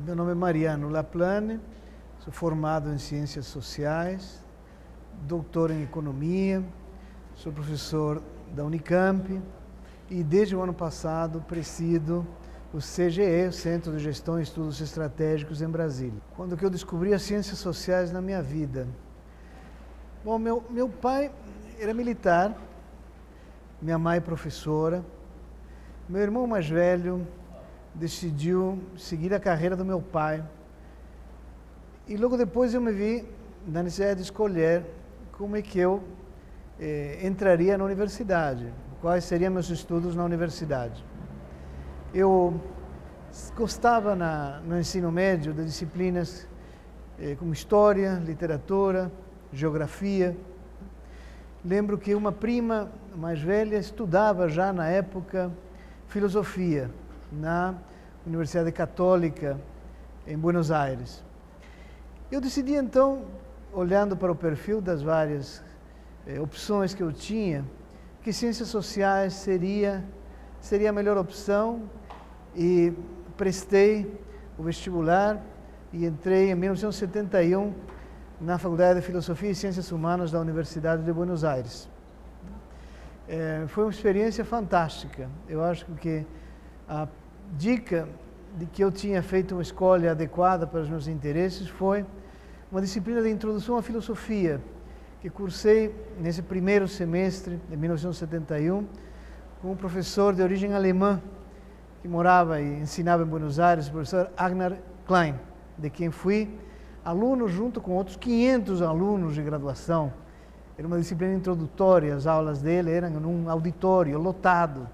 Meu nome é Mariano Laplane, sou formado em Ciências Sociais, doutor em Economia, sou professor da Unicamp e desde o ano passado presido o CGE, o Centro de Gestão e Estudos Estratégicos em Brasília. Quando que eu descobri as Ciências Sociais na minha vida? Bom, meu pai era militar, minha mãe professora, meu irmão mais velho decidiu seguir a carreira do meu pai. E logo depois eu me vi na necessidade de escolher como é que eu entraria na universidade, quais seriam meus estudos na universidade. Eu gostava no ensino médio de disciplinas como História, Literatura, Geografia. Lembro que uma prima mais velha estudava já na época Filosofia na Universidade Católica em Buenos Aires. Eu decidi então, olhando para o perfil das várias opções que eu tinha, que Ciências Sociais seria a melhor opção e prestei o vestibular e entrei em 1971 na Faculdade de Filosofia e Ciências Humanas da Universidade de Buenos Aires. Foi uma experiência fantástica. Eu acho que a dica de que eu tinha feito uma escolha adequada para os meus interesses foi uma disciplina de introdução à filosofia que cursei nesse primeiro semestre de 1971 com um professor de origem alemã que morava e ensinava em Buenos Aires, o professor Agnar Klein, de quem fui aluno junto com outros 500 alunos de graduação. Era uma disciplina introdutória, as aulas dele eram num auditório lotado,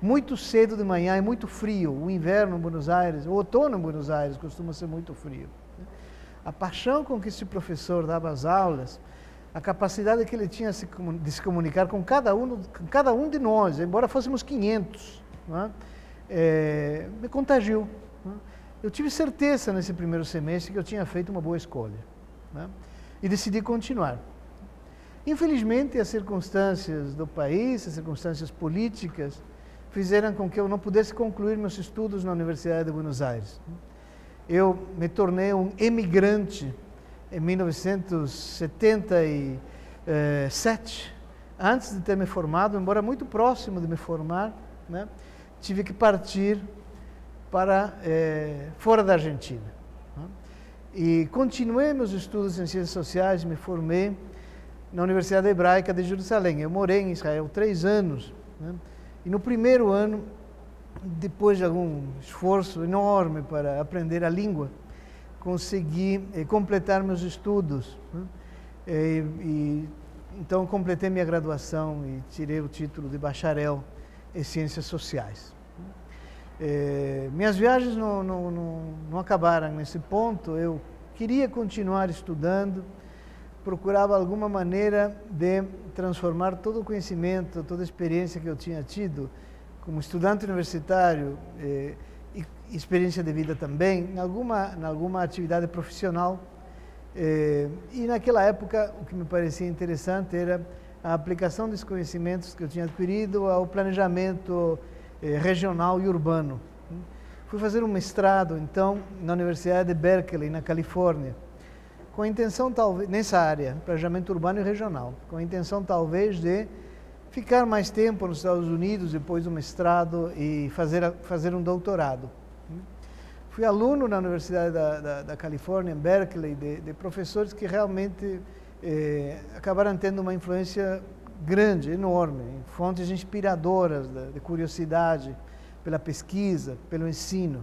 muito cedo de manhã e muito frio. O inverno em Buenos Aires, o outono em Buenos Aires costuma ser muito frio. A paixão com que esse professor dava as aulas, a capacidade que ele tinha de se comunicar com cada um de nós, embora fôssemos 500, me contagiou. Eu tive certeza nesse primeiro semestre que eu tinha feito uma boa escolha, e decidi continuar. Infelizmente, as circunstâncias do país, as circunstâncias políticas, fizeram com que eu não pudesse concluir meus estudos na Universidade de Buenos Aires. Eu me tornei um emigrante em 1977, antes de ter me formado, embora muito próximo de me formar, tive que partir para fora da Argentina. E continuei meus estudos em Ciências Sociais, me formei na Universidade Hebraica de Jerusalém. Eu morei em Israel 3 anos, e no primeiro ano, depois de algum esforço enorme para aprender a língua, consegui completar meus estudos. Então, completei minha graduação e tirei o título de bacharel em Ciências Sociais. Minhas viagens não acabaram nesse ponto. Eu queria continuar estudando, procurava alguma maneira de transformar todo o conhecimento, toda a experiência que eu tinha tido como estudante universitário e experiência de vida também, em alguma atividade profissional. E naquela época o que me parecia interessante era a aplicação dos conhecimentos que eu tinha adquirido ao planejamento regional e urbano. Fui fazer um mestrado, então, na Universidade de Berkeley, na Califórnia, com a intenção, talvez, nessa área, planejamento urbano e regional, com a intenção, talvez, de ficar mais tempo nos Estados Unidos depois do mestrado e fazer um doutorado. Fui aluno na Universidade da Califórnia, em Berkeley, de professores que realmente acabaram tendo uma influência grande, enorme, fontes inspiradoras de curiosidade pela pesquisa, pelo ensino.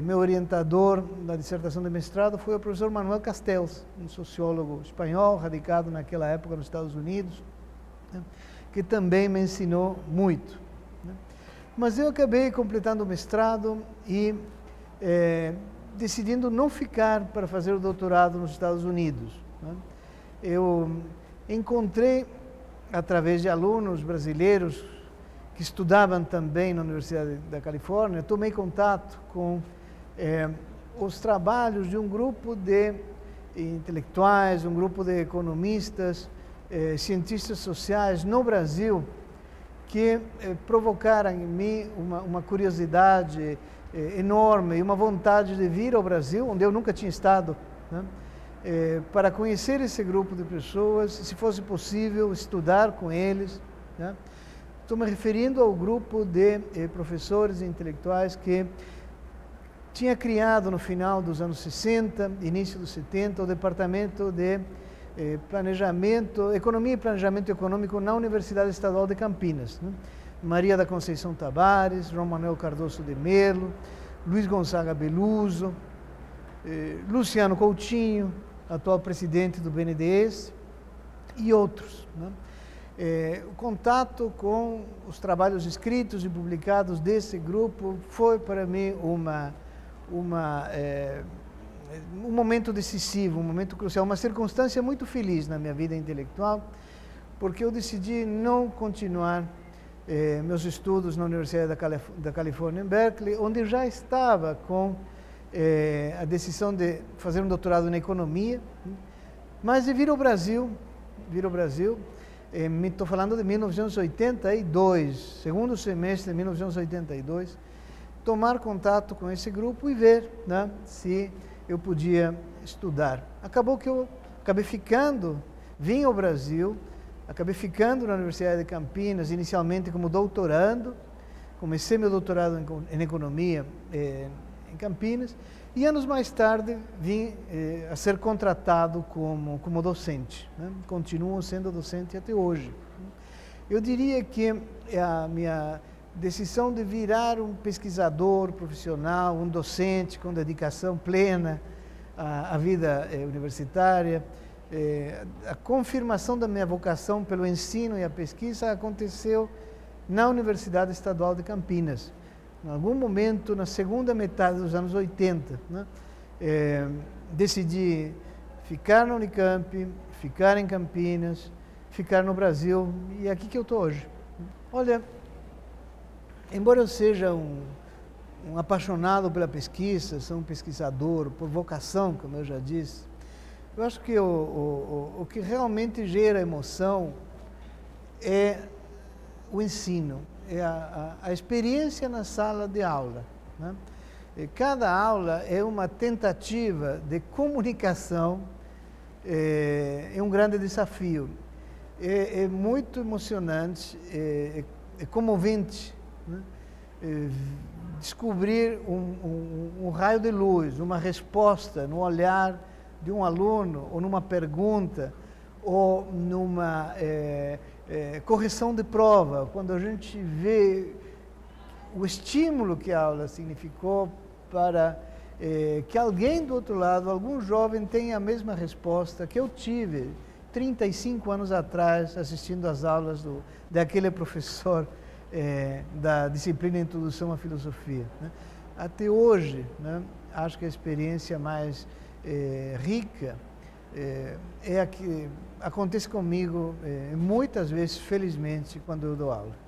Meu orientador na dissertação de mestrado foi o professor Manuel Castells, um sociólogo espanhol, radicado naquela época nos Estados Unidos, que também me ensinou muito. Mas eu acabei completando o mestrado e decidindo não ficar para fazer o doutorado nos Estados Unidos. Eu encontrei, através de alunos brasileiros que estudavam também na Universidade da Califórnia, tomei contato com os trabalhos de um grupo de intelectuais, um grupo de economistas, cientistas sociais no Brasil, que provocaram em mim uma curiosidade enorme e uma vontade de vir ao Brasil, onde eu nunca tinha estado, né? Para conhecer esse grupo de pessoas, se fosse possível, estudar com eles, né? Estou me referindo ao grupo de professores e intelectuais que tinha criado no final dos anos 60, início dos 70, o Departamento de Planejamento, Economia e Planejamento Econômico na Universidade Estadual de Campinas, né? Maria da Conceição Tavares, João Manuel Cardoso de Melo, Luiz Gonzaga Beluso, Luciano Coutinho, atual presidente do BNDES, e outros, né? O contato com os trabalhos escritos e publicados desse grupo foi para mim um momento decisivo, um momento crucial, uma circunstância muito feliz na minha vida intelectual, porque eu decidi não continuar meus estudos na Universidade da Califórnia em Berkeley, onde eu já estava com a decisão de fazer um doutorado na economia, mas de vir ao Brasil, estou falando de 1982, segundo semestre de 1982, tomar contato com esse grupo e ver, né, se eu podia estudar. Acabou que eu vim ao Brasil, acabei ficando na Universidade de Campinas, inicialmente como doutorando, comecei meu doutorado em economia em Campinas, e anos mais tarde vim a ser contratado como docente, né? Continuo sendo docente até hoje. Eu diria que a minha decisão de virar um pesquisador profissional, um docente com dedicação plena à vida universitária, a confirmação da minha vocação pelo ensino e a pesquisa aconteceu na Universidade Estadual de Campinas. Em algum momento, na segunda metade dos anos 80, né, decidi ficar na Unicamp, ficar em Campinas, ficar no Brasil, e é aqui que eu estou hoje. Olha, embora eu seja um apaixonado pela pesquisa, sou um pesquisador por vocação, como eu já disse, eu acho que o que realmente gera emoção é o ensino, é a experiência na sala de aula, né? E cada aula é uma tentativa de comunicação, é um grande desafio. É muito emocionante, é comovente, né? Descobrir um raio de luz, uma resposta no olhar de um aluno, ou numa pergunta, ou numa correção de prova, quando a gente vê o estímulo que a aula significou para que alguém do outro lado, algum jovem, tenha a mesma resposta que eu tive 35 anos atrás, assistindo às aulas daquele professor da disciplina Introdução à Filosofia, né? Até hoje, né, acho que a experiência mais rica é a que acontece comigo muitas vezes, felizmente, quando eu dou aula.